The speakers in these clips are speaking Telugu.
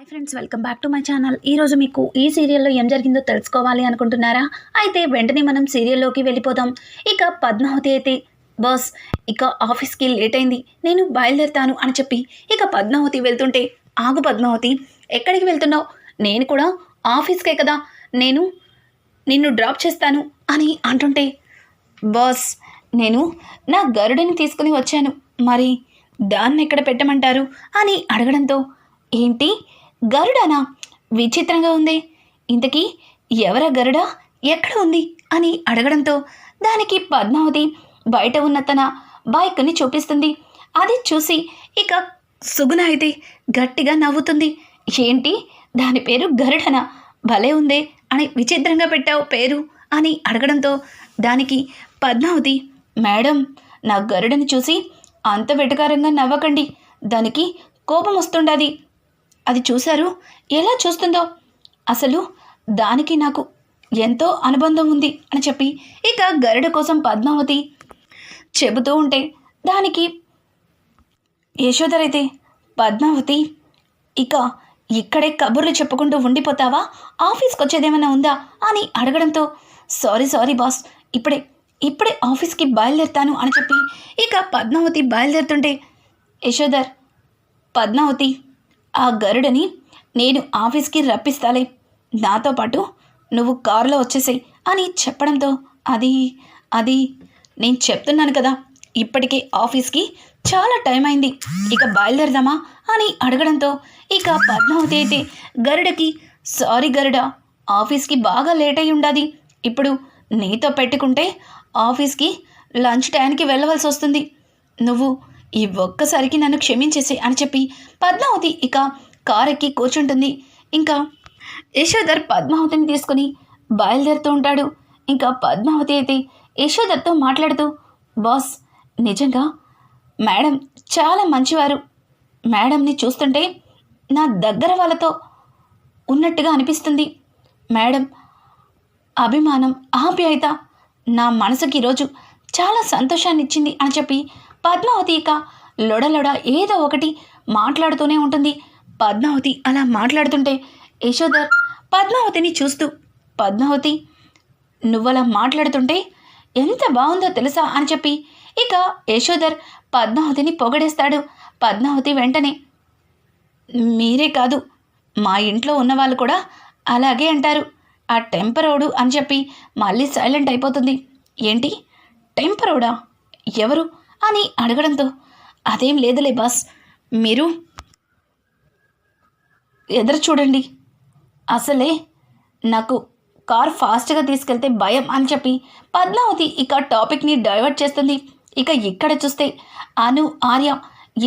Hi friends, welcome back to my channel. ఈరోజు మీకు ఈ సీరియల్లో ఏం జరిగిందో తెలుసుకోవాలి అనుకుంటున్నారా? అయితే వెంటనే మనం సీరియల్లోకి వెళ్ళిపోదాం. ఇక పద్మావతి అయితే బాస్ ఇక ఆఫీస్కి లేట్ అయింది, నేను బయలుదేరుతాను అని చెప్పి ఇక పద్మావతి వెళ్తుంటే, ఆగు పద్మావతి, ఎక్కడికి వెళ్తున్నావు? నేను కూడా ఆఫీస్కే కదా, నేను నిన్ను డ్రాప్ చేస్తాను అని అంటుంటే, బాస్ నేను నా గరుడని తీసుకుని వచ్చాను, మరి దాన్ని ఎక్కడ పెట్టమంటారు అని అడగడంతో, ఏంటి గరుడనా? విచిత్రంగా ఉంది, ఇంతకీ ఎవరా గరుడ, ఎక్కడ ఉంది అని అడగడంతో, దానికి పద్మావతి బయట ఉన్న తన బైక్ని చూపిస్తుంది. అది చూసి ఇక సుగుణ అయితే గట్టిగా నవ్వుతుంది. ఏంటి దాని పేరు గరుడనా, భలే ఉందే అని విచిత్రంగా పెట్టావు పేరు అని అడగడంతో, దానికి పద్మావతి, మేడం నా గరుడని చూసి అంత వెటకారంగా నవ్వకండి, దానికి కోపం వస్తుండది, అది చూశారు ఎలా చూస్తుందో, అసలు దానికి నాకు ఎంతో అనుబంధం ఉంది అని చెప్పి ఇక గరుడ కోసం పద్మావతి చెబుతూ ఉంటే, దానికి యశోధరైతే, పద్మావతి ఇక ఇక్కడే కబుర్లు చెప్పుకుంటూ ఉండిపోతావా, ఆఫీస్కి వచ్చేదేమైనా ఉందా అని అడగడంతో, సారీ బాస్, ఇప్పుడే ఆఫీస్కి బయలుదేరుతాను అని చెప్పి ఇక పద్మావతి బయలుదేరుతుంటే, యశోధర్, పద్మావతి ఆ గరుడని నేను ఆఫీస్కి రప్పిస్తాలే, నాతో పాటు నువ్వు కారులో వచ్చేసాయి అని చెప్పడంతో, అది నేను చెప్తున్నాను కదా, ఇప్పటికే ఆఫీస్కి చాలా టైం అయింది, ఇక బయలుదేరదామా అని అడగడంతో, ఇక పద్మావతి అయితే గరుడకి, సారీ గరుడ, ఆఫీస్కి బాగా లేట్ అయి ఉండాది, ఇప్పుడు నీతో పెట్టుకుంటే ఆఫీస్కి లంచ్ టైంకి వెళ్ళవలసి వస్తుంది, నువ్వు ఈ ఒక్కసారికి నన్ను క్షమించేసే అని చెప్పి పద్మావతి ఇక కారెక్కి కూర్చుంటుంది. ఇంకా యశోధర్ పద్మావతిని తీసుకుని బయలుదేరుతూ ఉంటాడు. ఇంకా పద్మావతి అయితే యశోధర్తో మాట్లాడుతూ, బాస్ నిజంగా మేడం చాలా మంచివారు, మేడంని చూస్తుంటే నా దగ్గర వాళ్ళతో ఉన్నట్టుగా అనిపిస్తుంది, మేడం అభిమానం ఆప్యాయత నా మనసుకి ఈరోజు చాలా సంతోషాన్ని ఇచ్చింది అని చెప్పి పద్మావతి ఇక లొడలొడ ఏదో ఒకటి మాట్లాడుతూనే ఉంటుంది. పద్మావతి అలా మాట్లాడుతుంటే యశోధర్ పద్మావతిని చూస్తూ, పద్మావతి నువ్వలా మాట్లాడుతుంటే ఎంత బాగుందో తెలుసా అని చెప్పి ఇక యశోధర్ పద్మావతిని పొగడేస్తాడు. పద్మావతి వెంటనే, మీరే కాదు మా ఇంట్లో ఉన్నవాళ్ళు కూడా అలాగే అంటారు, ఆ టెంపరోడు అని చెప్పి మళ్ళీ సైలెంట్ అయిపోతుంది. ఏంటి టెంపరోడా, ఎవరు అని అడగడంతో, అదేం లేదులే బాస్, మీరు ఎదురు చూడండి, అసలే నాకు కార్ ఫాస్ట్గా తీసుకెళ్తే భయం అని చెప్పి పద్మావతి ఇక టాపిక్ని డైవర్ట్ చేస్తుంది. ఇక ఇక్కడ చూస్తే అను ఆర్య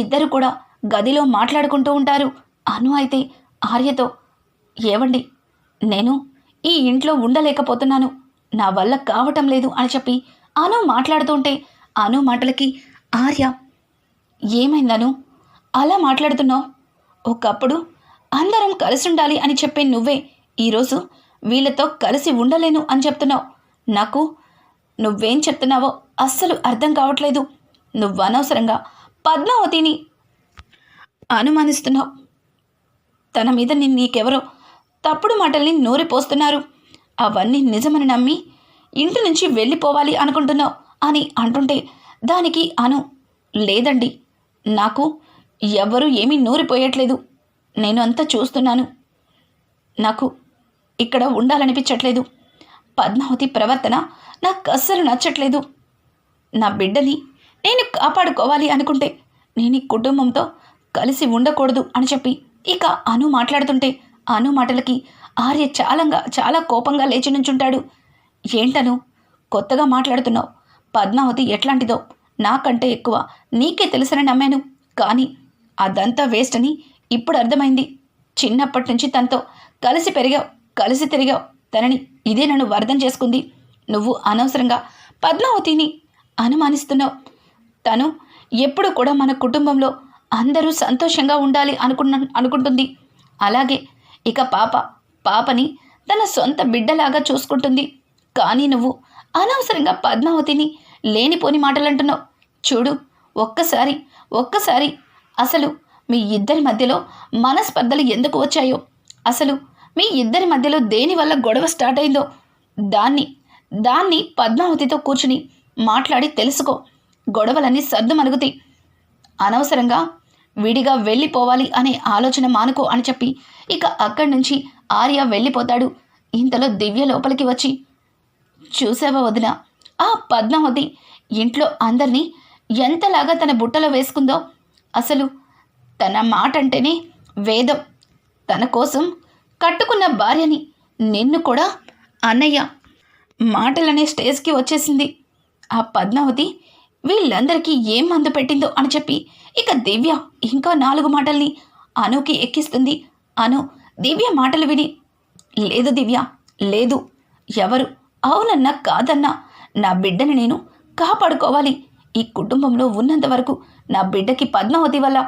ఇద్దరు కూడా గదిలో మాట్లాడుకుంటూ ఉంటారు. అను అయితే ఆర్యతో, ఏవండి నేను ఈ ఇంట్లో ఉండలేకపోతున్నాను, నా వల్ల కావటం లేదు అని చెప్పి అను మాట్లాడుతుంటే, అను మాటలకి ఆర్య, ఏమైందను అలా మాట్లాడుతున్నావు, ఒకప్పుడు అందరం కలిసి ఉండాలి అని చెప్పే నువ్వే ఈరోజు వీళ్ళతో కలిసి ఉండలేను అని చెప్తున్నావు, నాకు నువ్వేం చెప్తున్నావో అస్సలు అర్థం కావట్లేదు, నువ్వు అనవసరంగా పద్మావతిని అనుమానిస్తున్నావు, తన మీద నీకెవరో తప్పుడు మాటల్ని నూరిపోస్తున్నారు, అవన్నీ నిజమని నమ్మి ఇంటి నుంచి వెళ్ళిపోవాలి అనుకుంటున్నావు అని అంటుంటే, దానికి అను, లేదండి నాకు ఎవ్వరూ ఏమీ నూరిపోయట్లేదు, నేను అంతా చూస్తున్నాను, నాకు ఇక్కడ ఉండాలనిపించట్లేదు, పద్మావతి ప్రవర్తన నాకు అస్సలు నచ్చట్లేదు, నా బిడ్డని నేను కాపాడుకోవాలి అనుకుంటే నేను ఈ కుటుంబంతో కలిసి ఉండకూడదు అని చెప్పి ఇక అను మాట్లాడుతుంటే, అను మాటలకి ఆర్య చాలా కోపంగా లేచి నుంచుంటాడు. ఏంటను కొత్తగా మాట్లాడుతున్నావు, పద్మావతి ఎట్లాంటిదో నాకంటే ఎక్కువ నీకే తెలుసని నమ్మాను, కానీ అదంతా వేస్ట్ అని ఇప్పుడు అర్థమైంది, చిన్నప్పటి నుంచి తనతో కలిసి పెరిగావు, కలిసి తిరిగావు, తనని ఇదే నన్ను అర్థం చేసుకుంది, నువ్వు అనవసరంగా పద్మావతిని అనుమానిస్తున్నావు, తను ఎప్పుడు కూడా మన కుటుంబంలో అందరూ సంతోషంగా ఉండాలి అనుకుంటుంది, అలాగే ఇక పాపని తన సొంత బిడ్డలాగా చూసుకుంటుంది, కానీ నువ్వు అనవసరంగా పద్మావతిని లేనిపోని మాటలు అంటున్నావు, చూడు ఒక్కసారి అసలు మీ ఇద్దరి మధ్యలో మనస్పర్ధలు ఎందుకు వచ్చాయో, అసలు మీ ఇద్దరి మధ్యలో దేనివల్ల గొడవ స్టార్ట్ అయిందో దాన్ని దాన్ని పద్మావతితో కూర్చుని మాట్లాడి తెలుసుకో. గొడవలన్నీ సర్దుమణుగుతాయి. అనవసరంగా విడిగా వెళ్ళిపోవాలి అనే ఆలోచన మానుకో అని చెప్పి ఇక అక్కడి నుంచి ఆర్య వెళ్ళిపోతాడు. ఇంతలో దివ్య లోపలికి వచ్చి, చూసావా వదిన, ఆ పద్మావతి ఇంట్లో అందరినీ ఎంతలాగా తన బుట్టలో వేసుకుందో. అసలు తన మాట అంటేనే వేదం. తన కోసం కట్టుకున్న భార్యని నిన్ను కూడా అన్నయ్య మాటలనే స్టేజ్కి వచ్చేసింది. ఆ పద్మావతి వీళ్ళందరికీ ఏం మందు పెట్టిందో అని చెప్పి ఇక దివ్య ఇంకా 4 మాటల్ని అనుకి ఎక్కిస్తుంది. అను దివ్య మాటలు విని, లేదు దివ్య, లేదు, ఎవరు అవునన్నా కాదన్నా నా బిడ్డని నేను కాపాడుకోవాలి. ఈ కుటుంబంలో ఉన్నంత వరకు నా బిడ్డకి పద్మావతి వల్ల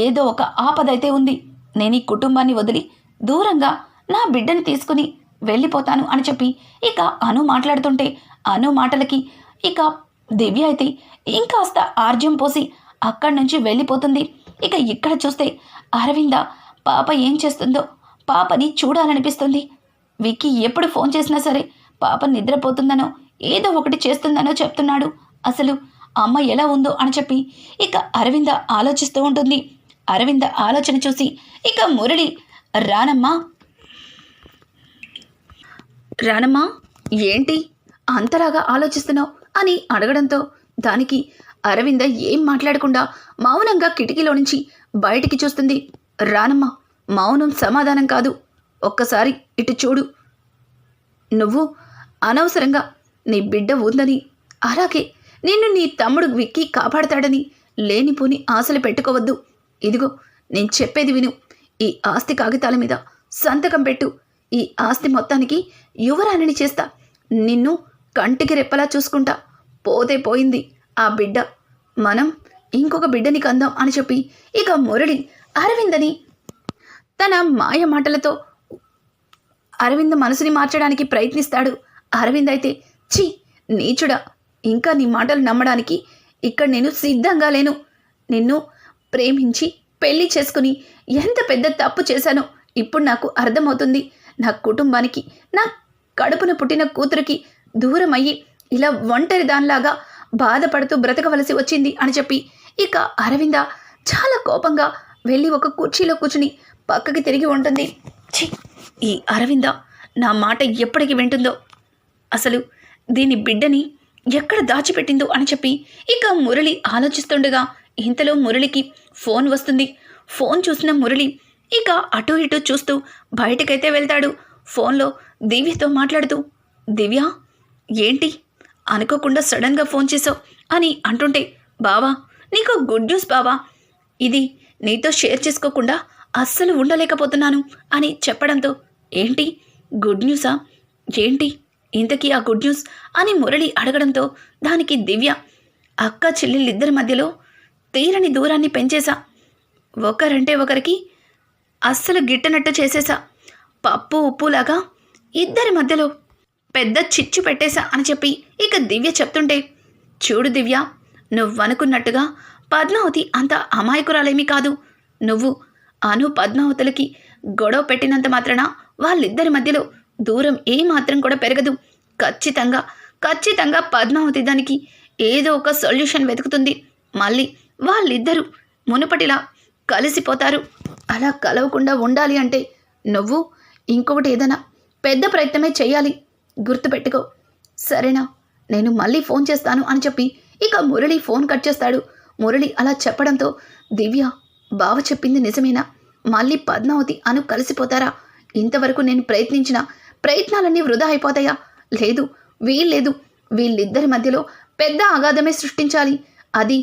ఏదో ఒక ఆపదైతే ఉంది. నేను ఈ కుటుంబాన్ని వదిలి దూరంగా నా బిడ్డని తీసుకుని వెళ్ళిపోతాను అని చెప్పి ఇక అను మాట్లాడుతుంటే అను మాటలకి ఇక దివ్య అయితే ఇంకాస్త ఆర్జ్యం పోసి అక్కడి నుంచి వెళ్ళిపోతుంది. ఇక ఇక్కడ చూస్తే అరవింద పాప ఏం చేస్తుందో పాపని చూడాలనిపిస్తుంది. విక్కీ ఎప్పుడు ఫోన్ చేసినా సరే పాప నిద్రపోతుందనో ఏదో ఒకటి చేస్తుందనో చెప్తున్నాడు. అసలు అమ్మ ఎలా ఉందో అని చెప్పి ఇక అరవింద ఆలోచిస్తూ ఉంటుంది. అరవింద ఆలోచన చూసి ఇక మురళి, రానమ్మా రానమ్మా, ఏంటి అంతలాగా ఆలోచిస్తున్నావు అని అడగడంతో దానికి అరవింద ఏం మాట్లాడకుండా మౌనంగా కిటికీలో నుంచి బయటికి చూస్తుంది. రానమ్మా, మౌనం సమాధానం కాదు, ఒక్కసారి ఇటు చూడు. నువ్వు అనవసరంగా నీ బిడ్డ ఉందని, అలాగే నిన్ను నీ తమ్ముడు విక్కీ కాపాడతాడని లేనిపోని ఆశలు పెట్టుకోవద్దు. ఇదిగో నేను చెప్పేది విను. ఈ ఆస్తి కాగితాల మీద సంతకం పెట్టు. ఈ ఆస్తి మొత్తానికి యువరాణిని చేస్తా. నిన్ను కంటికి రెప్పలా చూసుకుంటా. పోతే పోయింది ఆ బిడ్డ, మనం ఇంకొక బిడ్డని కందాం అని చెప్పి ఇక మురళి అరవిందని తన మాయ మాటలతో అరవింద మనసుని మార్చడానికి ప్రయత్నిస్తాడు. అరవింద్ అయితే, ఛీ నీచుడా, ఇంకా నీ మాటలు నమ్మడానికి ఇక్కడ నేను సిద్ధంగా లేను. నిన్ను ప్రేమించి పెళ్లి చేసుకుని ఎంత పెద్ద తప్పు చేశానో ఇప్పుడు నాకు అర్థమవుతుంది. నా కుటుంబానికి, నా కడుపున పుట్టిన కూతురికి దూరం అయ్యి ఇలా ఒంటరి దానిలాగా బాధపడుతూ బ్రతకవలసి వచ్చింది అని చెప్పి ఇక అరవింద చాలా కోపంగా వెళ్ళి ఒక కుర్చీలో కూర్చుని పక్కకి తిరిగి ఉంటుంది. ఛీ, ఈ అరవింద నా మాట ఎప్పటికి వింటుందో, అసలు దీని బిడ్డని ఎక్కడ దాచిపెట్టిందో అని చెప్పి ఇక మురళి ఆలోచిస్తుండగా ఇంతలో మురళికి ఫోన్ వస్తుంది. ఫోన్ చూసిన మురళి ఇక అటు ఇటు చూస్తూ బయటకైతే వెళ్తాడు. ఫోన్లో దివ్యతో మాట్లాడుతూ, దివ్య ఏంటి అనుకోకుండా సడన్గా ఫోన్ చేసావు అని అంటుంటే, బావా నీకు గుడ్ న్యూస్ బావా, ఇది నీతో షేర్ చేసుకోకుండా అస్సలు ఉండలేకపోతున్నాను అని చెప్పడంతో, ఏంటి గుడ్ న్యూసా, ఏంటి ఇంతకీ ఆ గుడ్ న్యూస్ అని మురళి అడగడంతో దానికి దివ్య, అక్క చెల్లెళ్ళిద్దరి మధ్యలో తీరని దూరాన్ని పెంచేశా. ఒకరంటే ఒకరికి అస్సలు గిట్టనట్టు చేసేసా. పప్పు ఉప్పులాగా ఇద్దరి మధ్యలో పెద్ద చిచ్చు పెట్టేశా అని చెప్పి ఇక దివ్య చెప్తుంటే, చూడు దివ్య, నువ్వనుకున్నట్టుగా పద్మావతి అంత అమాయకురాలేమీ కాదు. నువ్వు అను పద్మావతులకి గొడవ పెట్టినంత మాత్రాన వాళ్ళిద్దరి మధ్యలో దూరం ఏమాత్రం కూడా పెరగదు. ఖచ్చితంగా పద్మావతి దానికి ఏదో ఒక సొల్యూషన్ వెతుకుతుంది. మళ్ళీ వాళ్ళిద్దరూ మునుపటిలా కలిసిపోతారు. అలా కలవకుండా ఉండాలి అంటే నువ్వు ఇంకొకటి ఏదైనా పెద్ద ప్రయత్నమే చేయాలి, గుర్తుపెట్టుకో, సరేనా? నేను మళ్ళీ ఫోన్ చేస్తాను అని చెప్పి ఇక మురళి ఫోన్ కట్ చేస్తాడు. మురళి అలా చెప్పడంతో దివ్య, బావ చెప్పింది నిజమేనా? మళ్ళీ పద్మావతి అను కలిసిపోతారా? ఇంతవరకు నేను ప్రయత్నించిన ప్రయత్నాలన్నీ వృధా అయిపోతాయా? లేదు, వీల్లేదు, వీళ్ళిద్దరి మధ్యలో పెద్ద అగాధమే సృష్టించాలి. అది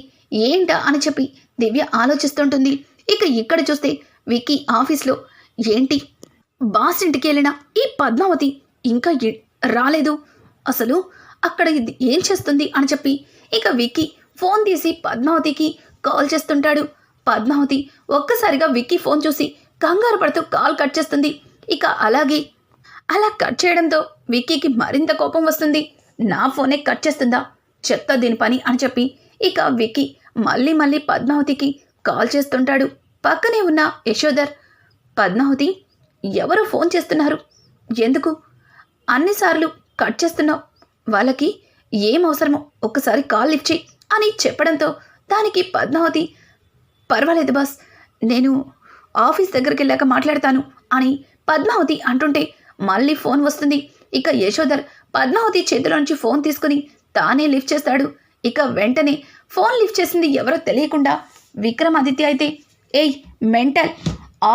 ఏంటా అని చెప్పి దివ్య ఆలోచిస్తుంటుంది. ఇక ఇక్కడ చూస్తే విక్కీ ఆఫీస్లో, ఏంటి బాస్ ఇంటికి వెళ్ళిన ఈ పద్మావతి ఇంకా రాలేదు, అసలు అక్కడ ఇది ఏం చేస్తుంది అని చెప్పి ఇక విక్కీ ఫోన్ తీసి పద్మావతికి కాల్ చేస్తుంటాడు. పద్మావతి ఒక్కసారిగా విక్కీ ఫోన్ చూసి కంగారు పడుతూ కాల్ కట్ చేస్తుంది. ఇక అలా కట్ చేయడంతో విక్కీకి మరింత కోపం వస్తుంది. నా ఫోనే కట్ చేస్తుందా, చెప్తా దీని పని అని చెప్పి ఇక విక్కీ మళ్ళీ పద్మావతికి కాల్ చేస్తుంటాడు. పక్కనే ఉన్న యశోధర్, పద్మావతి ఎవరు ఫోన్ చేస్తున్నారు, ఎందుకు అన్నిసార్లు కట్ చేస్తున్నావు, వాళ్ళకి ఏం అవసరమో ఒక్కసారి కాల్ లిఫ్ట్ చెయ్యి అని చెప్పడంతో దానికి పద్మావతి, పర్వాలేదు బాస్, నేను ఆఫీస్ దగ్గరికి వెళ్ళాక మాట్లాడతాను అని పద్మావతి అంటుంటే మళ్ళీ ఫోన్ వస్తుంది. ఇక యశోధర్ పద్మావతి చేతిలోంచి ఫోన్ తీసుకుని తానే లిఫ్ట్ చేస్తాడు. ఇక వెంటనే ఫోన్ లిఫ్ట్ చేసింది ఎవరో తెలియకుండా విక్రమాదిత్య అయితే, ఏయ్ మెంటల్,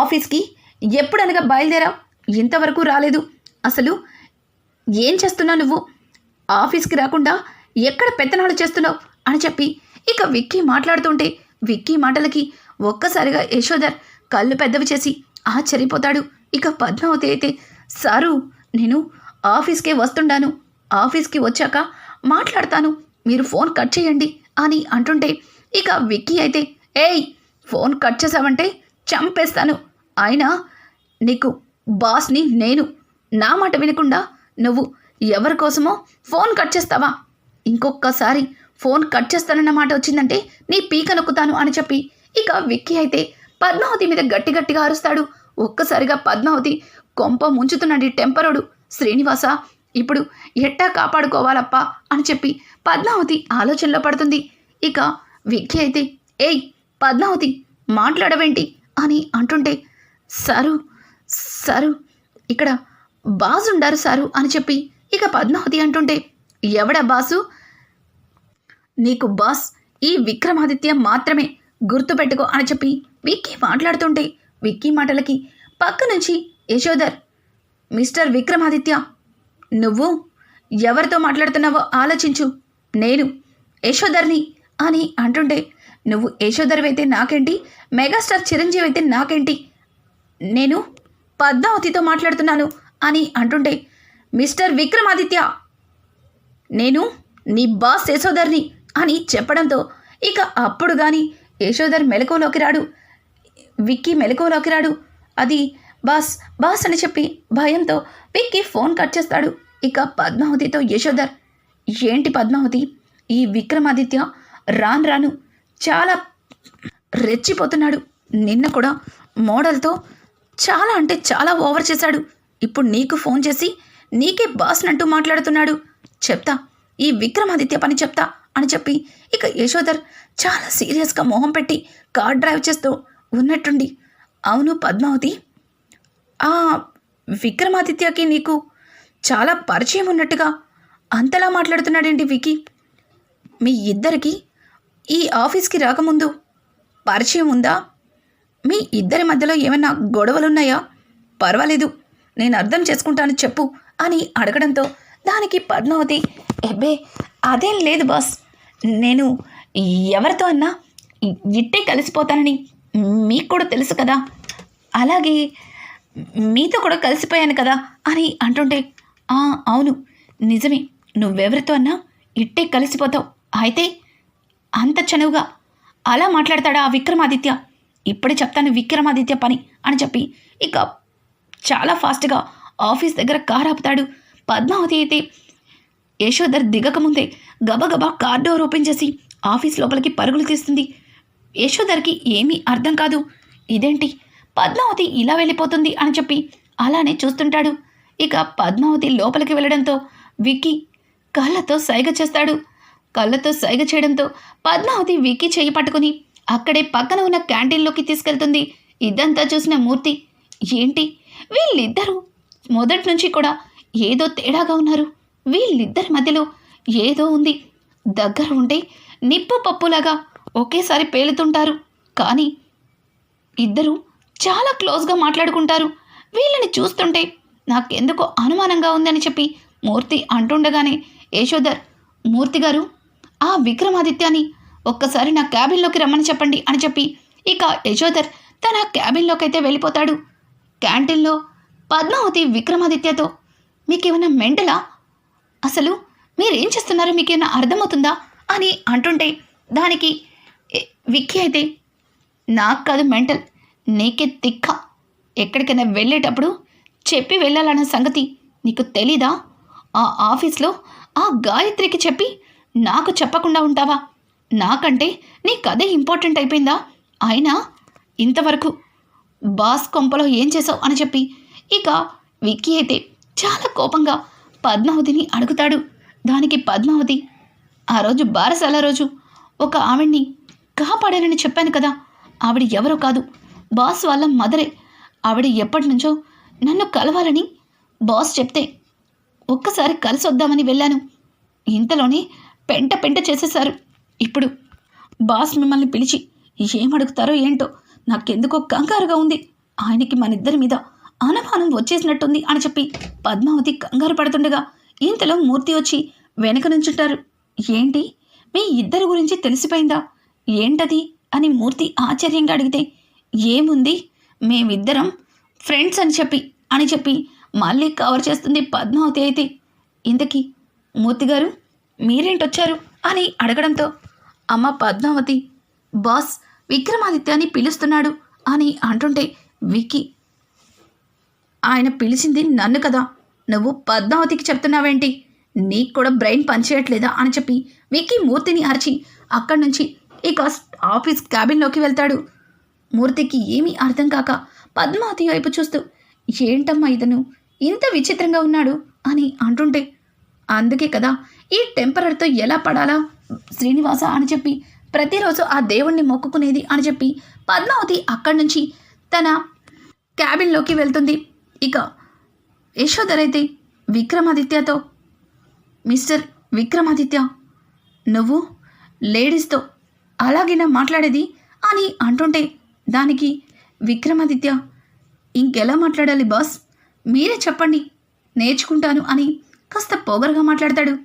ఆఫీస్కి ఎప్పుడనగా బయలుదేరావు, ఇంతవరకు రాలేదు, అసలు ఏం చేస్తున్నావు నువ్వు, ఆఫీస్కి రాకుండా ఎక్కడ పెత్తనాలు చేస్తున్నావు అని చెప్పి ఇక విక్కీ మాట్లాడుతుంటే విక్కీ మాటలకి ఒక్కసారిగా యశోధర్ కళ్ళు పెద్దవి చేసి ఆశ్చర్యపోతాడు. ఇక పద్మావతి అయితే, సారు నేను ఆఫీస్కే వస్తుండాను, ఆఫీస్కి వచ్చాక మాట్లాడతాను, మీరు ఫోన్ కట్ చేయండి అని అంటుంటే ఇక విక్కీ అయితే, ఏయ్ ఫోన్ కట్ చేసావంటే చంపేస్తాను, అయినా నీకు బాస్ని నేను, నా మాట వినకుండా నువ్వు ఎవరి కోసమో ఫోన్ కట్ చేస్తావా, ఇంకొకసారి ఫోన్ కట్ చేస్తానన్న మాట వచ్చిందంటే నీ పీక నొక్కుతాను అని చెప్పి ఇక విక్కీ అయితే పద్మావతి మీద గట్టి గట్టిగా అరుస్తాడు. ఒక్కసారిగా పద్మావతి కొంప ముంచుతున్నాడు టెంపరోడు. శ్రీనివాస, ఇప్పుడు ఎట్టా కాపాడుకోవాలప్పా అని చెప్పి పద్మావతి ఆలోచనలో పడుతుంది. ఇక విక్కీ అయితే, ఏయ్ పద్మావతి మాట్లాడవేంటి అని అంటుంటే, సారు సారు ఇక్కడ బాసు ఉండారు సారు అని చెప్పి ఇక పద్మావతి అంటుంటే, ఎవడా బాసు, నీకు బాస్ ఈ విక్రమాదిత్య మాత్రమే, గుర్తుపెట్టుకో అని చెప్పి విక్కీ మాట్లాడుతుంటే విక్కీ మాటలకి పక్క నుంచి యశోధర్, మిస్టర్ విక్రమాదిత్య నువ్వు ఎవరితో మాట్లాడుతున్నావో ఆలోచించు, నేను యశోధర్ని అని అంటుంటే, నువ్వు యశోధర్ అయితే నాకేంటి, మెగాస్టార్ చిరంజీవి అయితే నాకేంటి, నేను పద్మావతితో మాట్లాడుతున్నాను అని అంటుంటే, మిస్టర్ విక్రమాదిత్య నేను నీ బాస్ యశోధర్ని అని చెప్పడంతో ఇక అప్పుడు కానీ యశోధర్ మెలకువలోకి రాడు, విక్కీ మెలకువలోకి రాడు. అది బాస్ బాస్ అని చెప్పి భయంతో విక్కీ ఫోన్ కట్ చేస్తాడు. ఇక పద్మావతితో యశోధర్, ఏంటి పద్మావతి, ఈ విక్రమాదిత్య రాను చాలా రెచ్చిపోతున్నాడు, నిన్న కూడా మోడల్తో చాలా అంటే చాలా ఓవర్ చేశాడు, ఇప్పుడు నీకు ఫోన్ చేసి నీకే బాస్ అంటూ మాట్లాడుతున్నాడు, చెప్తా ఈ విక్రమాదిత్య పని చెప్తా అని చెప్పి ఇక యశోధర్ చాలా సీరియస్గా మొహం పెట్టి కార్ డ్రైవ్ చేస్తూ ఉన్నట్టుండి, అవును పద్మావతి, ఆ విక్రమాదిత్యకి నీకు చాలా పరిచయం ఉన్నట్టుగా అంతలా మాట్లాడుతున్నాడేంటి విక్కీ, మీ ఇద్దరికి ఈ ఆఫీస్కి రాకముందు పరిచయం ఉందా, మీ ఇద్దరి మధ్యలో ఏమైనా గొడవలున్నాయా, పర్వాలేదు నేను అర్థం చేసుకుంటాను చెప్పు అని అడగడంతో దానికి పద్మావతి, ఎబ్బే అదేం లేదు బాస్, నేను ఎవరితో అన్నా ఇట్టే కలిసిపోతానని మీకు కూడా తెలుసు కదా, అలాగే మీతో కూడా కలిసిపోయాను కదా అని అంటుంటే, అవును నిజమే, నువ్వెవరితో అన్నా ఇట్టే కలిసిపోతావు, అయితే అంత చనువుగా అలా మాట్లాడతాడా ఆ విక్రమాదిత్య, ఇప్పుడే చెప్తాను విక్రమాదిత్య పని అని చెప్పి ఇక చాలా ఫాస్ట్గా ఆఫీస్ దగ్గర కార్ ఆపుతాడు. పద్మావతి అయితే యశోధర్ దిగకముందే గబగబా కార్ డోర్ ఓపెన్ చేసి ఆఫీస్ లోపలికి పరుగులు తీస్తుంది. యశోధర్కి ఏమీ అర్థం కాదు, ఇదేంటి పద్మావతి ఇలా వెళ్ళిపోతుంది అని చెప్పి అలానే చూస్తుంటాడు. ఇక పద్మావతి లోపలికి వెళ్ళడంతో విక్కీ కళ్ళతో సైగ చేస్తాడు. కళ్ళతో సైగ చేయడంతో పద్మావతి విక్కీ చేయి పట్టుకుని అక్కడే పక్కన ఉన్న క్యాంటీన్లోకి తీసుకెళ్తుంది. ఇదంతా చూసిన మూర్తి, ఏంటి వీళ్ళిద్దరూ మొదటి నుంచి కూడా ఏదో తేడాగా ఉన్నారు, వీళ్ళిద్దరి మధ్యలో ఏదో ఉంది, దగ్గర ఉంటే నిప్పు పప్పులాగా ఒకేసారి పేలుతుంటారు, కానీ ఇద్దరు చాలా క్లోజ్గా మాట్లాడుకుంటారు, వీళ్ళని చూస్తుంటే నాకెందుకో అనుమానంగా ఉందని చెప్పి మూర్తి అంటుండగానే యశోధర్, మూర్తి గారు ఆ విక్రమాదిత్యాన్ని ఒక్కసారి నా క్యాబిన్లోకి రమ్మని చెప్పండి అని చెప్పి ఇక యశోధర్ తన క్యాబిన్లోకి అయితే వెళ్ళిపోతాడు. క్యాంటీన్లో పద్మావతి విక్రమాదిత్యతో, మీకేమైనా మెంటలా, అసలు మీరేం చేస్తున్నారో మీకేమైనా అర్థమవుతుందా అని అంటుంటే దానికి విక్కీ అయితే, నాకు కాదు మెంటల్, నీకే తిక్క, ఎక్కడికైనా వెళ్ళేటప్పుడు చెప్పి వెళ్ళాలన్న సంగతి నీకు తెలీదా, ఆ ఆఫీస్లో ఆ గాయత్రికి చెప్పి నాకు చెప్పకుండా ఉంటావా, నాకంటే నీకు అదే ఇంపార్టెంట్ అయిపోయిందా, అయినా ఇంతవరకు బాస్ కొంపలో ఏం చేసావు అని చెప్పి ఇక విక్కీ అయితే చాలా కోపంగా పద్మావతిని అడుగుతాడు. దానికి పద్మావతి, ఆ రోజు బారసాల రోజు ఒక ఆవిడ్ని కాపాడానని చెప్పాను కదా, ఆవిడ ఎవరో కాదు, బాస్ వాళ్ళ మదరే. ఆవిడ ఎప్పటి నుంచో నన్ను కలవాలని బాస్ చెప్తే ఒక్కసారి కలిసి వద్దామని వెళ్ళాను. ఇంతలోనే పెంట పెంట చేసేశారు. ఇప్పుడు బాస్ మిమ్మల్ని పిలిచి ఏమడుగుతారో ఏంటో నాకెందుకో కంగారుగా ఉంది. ఆయనకి మనిద్దరి మీద అనుమానం వచ్చేసినట్టుంది అని చెప్పి పద్మావతి కంగారు పడుతుండగా ఇంతలో మూర్తి వచ్చి వెనక నుంచుంటారు. ఏంటి, మీ ఇద్దరి గురించి తెలిసిపోయిందా? ఏంటది అని మూర్తి ఆశ్చర్యంగా అడిగితే, ఏముంది, మేమిద్దరం ఫ్రెండ్స్ అని చెప్పి మళ్ళీ కవర్ చేస్తుంది పద్మావతి. అయితే ఇంతకీ మూర్తి గారు మీరేంటొచ్చారు అని అడగడంతో, అమ్మ పద్మావతి, బాస్ విక్రమాదిత్యాన్ని పిలుస్తున్నాడు అని అంటుంటే విక్కీ, ఆయన పిలిచింది నన్ను కదా, నువ్వు పద్మావతికి చెప్తున్నావేంటి? నీకు కూడా బ్రెయిన్ పనిచేయట్లేదా అని చెప్పి విక్కీ మూర్తిని అరిచి అక్కడి నుంచి ఇక ఆఫీస్ క్యాబిన్లోకి వెళ్తాడు. మూర్తికి ఏమీ అర్థం కాక పద్మావతి వైపు చూస్తూ, ఏంటమ్మా ఇతను ఇంత విచిత్రంగా ఉన్నాడు అని అంటుంటే, అందుకే కదా ఈ టెంపరర్తో ఎలా పడాలా శ్రీనివాస అని చెప్పి ప్రతిరోజు ఆ దేవుణ్ణి మొక్కుకునేది అని చెప్పి పద్మావతి అక్కడి నుంచి తన క్యాబిన్లోకి వెళ్తుంది. ఇక యశోధర్ అయితే విక్రమాదిత్యతో, మిస్టర్ విక్రమాదిత్య, నువ్వు లేడీస్తో అలాగేనా మాట్లాడేది అని అంటుంటే, దానికి విక్రమాదిత్య, ఇంకెలా మాట్లాడాలి బాస్, మీరే చెప్పండి, నేర్చుకుంటాను అని కాస్త పొగరుగా మాట్లాడతాడు.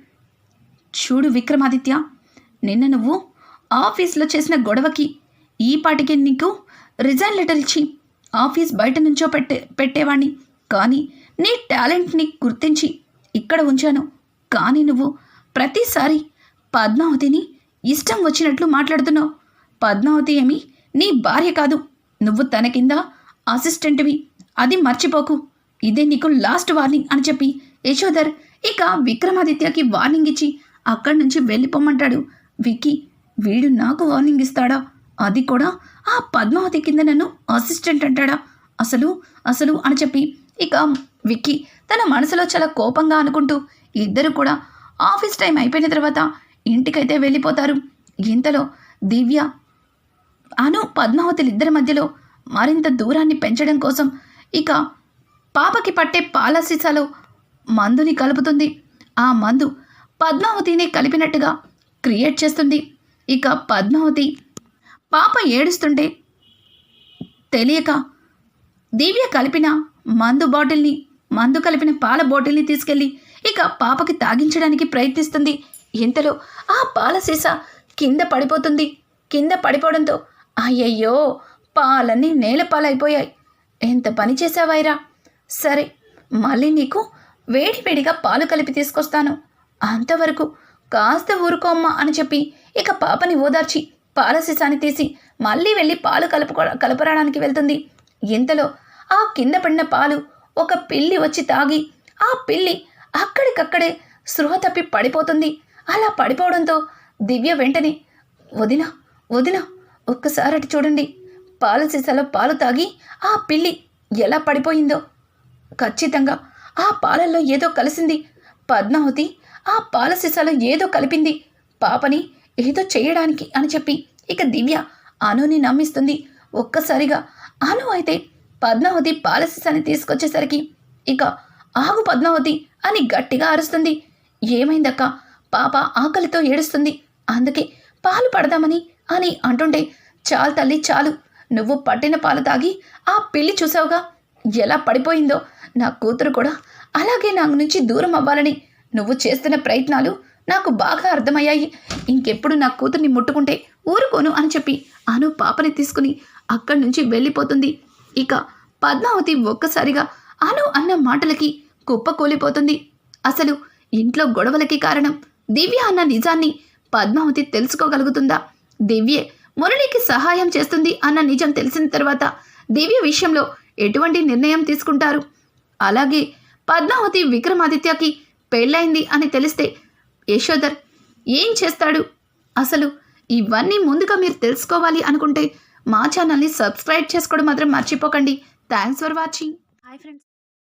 చూడు విక్రమాదిత్య, నిన్న నువ్వు ఆఫీస్లో చేసిన గొడవకి ఈ పాటికి నీకు రిజైన్ లెటర్ ఇచ్చి ఆఫీస్ బయట నుంచో పెట్టేవాణ్ణి. కానీ నీ టాలెంట్ని గుర్తించి ఇక్కడ ఉంచాను. కానీ నువ్వు ప్రతిసారి పద్మావతిని ఇష్టం వచ్చినట్లు మాట్లాడుతున్నావు. పద్మావతి ఏమి నీ భార్య కాదు, నువ్వు తన కింద అసిస్టెంట్వి, అది మర్చిపోకు. ఇదే నీకు లాస్ట్ వార్నింగ్ అని చెప్పి యశోధర్ ఇక విక్రమాదిత్యకి వార్నింగ్ ఇచ్చి అక్కడి నుంచి వెళ్ళిపోమంటాడు. విక్కీ, వీడు నాకు వార్నింగ్ ఇస్తాడా? అది కూడా ఆ పద్మావతి కింద నన్ను అసిస్టెంట్ అంటాడా? అసలు అని చెప్పి ఇక విక్కీ తన మనసులో చాలా కోపంగా అనుకుంటూ ఇద్దరు కూడా ఆఫీస్ టైం అయిపోయిన తర్వాత ఇంటికైతే వెళ్ళిపోతారు. ఇంతలో దివ్య పద్మావతులు ఇద్దరి మధ్యలో మరింత దూరాన్ని పెంచడం కోసం ఇక పాపకి పట్టే పాల సీసాలో మందుని కలుపుతుంది. ఆ మందు పద్మావతిని కలిపినట్టుగా క్రియేట్ చేస్తుంది. ఇక పద్మావతి పాప ఏడుస్తుంటే తెలియక దివ్య కలిపిన మందు కలిపిన పాల బాటిల్ని తీసుకెళ్ళి ఇక పాపకి తాగించడానికి ప్రయత్నిస్తుంది. ఇంతలో ఆ పాల సీసా కింద పడిపోతుంది. కింద పడిపోవడంతో, అయ్యయ్యో, పాలన్నీ నేలపాలైపోయాయి. ఎంత పని చేసావైరా, సరే మళ్ళీ నీకు వేడివేడిగా పాలు కలిపి తీసుకొస్తాను, అంతవరకు కాస్త ఊరుకోమ్మా అని చెప్పి ఇక పాపని ఓదార్చి పాల సీసాని తీసి మళ్ళీ వెళ్ళి పాలు కలపడానికి వెళ్తుంది. ఇంతలో ఆ కింద పడిన పాలు ఒక పిల్లి వచ్చి తాగి ఆ పిల్లి అక్కడికక్కడే స్పృహ తప్పి పడిపోతుంది. అలా పడిపోవడంతో దివ్య వెంటనే, వదిన ఒక్కసారి అటు చూడండి, పాల సీసాలో పాలు తాగి ఆ పిల్లి ఎలా పడిపోయిందో. ఖచ్చితంగా ఆ పాలల్లో ఏదో కలిసింది. పద్మావతి ఆ పాల సీసాలో ఏదో కలిపింది పాపని ఏదో చేయడానికి అని చెప్పి ఇక దివ్య అనుని నమ్మిస్తుంది. ఒక్కసారిగా అను అయితే పద్మావతి పాల సీసాని తీసుకొచ్చేసరికి ఇక ఆగు పద్మావతి అని గట్టిగా అరుస్తుంది. ఏమైందక్క, పాప ఆకలితో ఏడుస్తుంది, అందుకే పాలు పడదామని అని అంటుంటే, చాలు తల్లి చాలు, నువ్వు పట్టిన పాలు తాగి ఆ పిల్లి చూసావుగా ఎలా పడిపోయిందో. నా కూతురు కూడా అలాగే నా నుంచి దూరం అవ్వాలని నువ్వు చేస్తున్న ప్రయత్నాలు నాకు బాగా అర్థమయ్యాయి. ఇంకెప్పుడు నా కూతుర్ని ముట్టుకుంటే ఊరుకోను అని చెప్పి అను పాపని తీసుకుని అక్కడి నుంచి వెళ్ళిపోతుంది. ఇక పద్మావతి ఒక్కసారిగా అను అన్న మాటలకి కుప్పకూలిపోతుంది. అసలు ఇంట్లో గొడవలకి కారణం దివ్య అన్న నిజాన్ని పద్మావతి తెలుసుకోగలుగుతుందా? దివ్యే మురళికి సహాయం చేస్తుంది అన్న నిజం తెలిసిన తర్వాత దివ్య విషయంలో ఎటువంటి నిర్ణయం తీసుకుంటారు? అలాగే పద్మావతి విక్రమాదిత్యకి పెళ్ళైంది అని తెలిస్తే యశోధర్ ఏం చేస్తాడు? అసలు ఇవన్నీ ముందుగా మీరు తెలుసుకోవాలి అనుకుంటే మా ఛానల్ని సబ్స్క్రైబ్ చేసుకోవడం మాత్రం మర్చిపోకండి. Thanks for watching. Hi friends.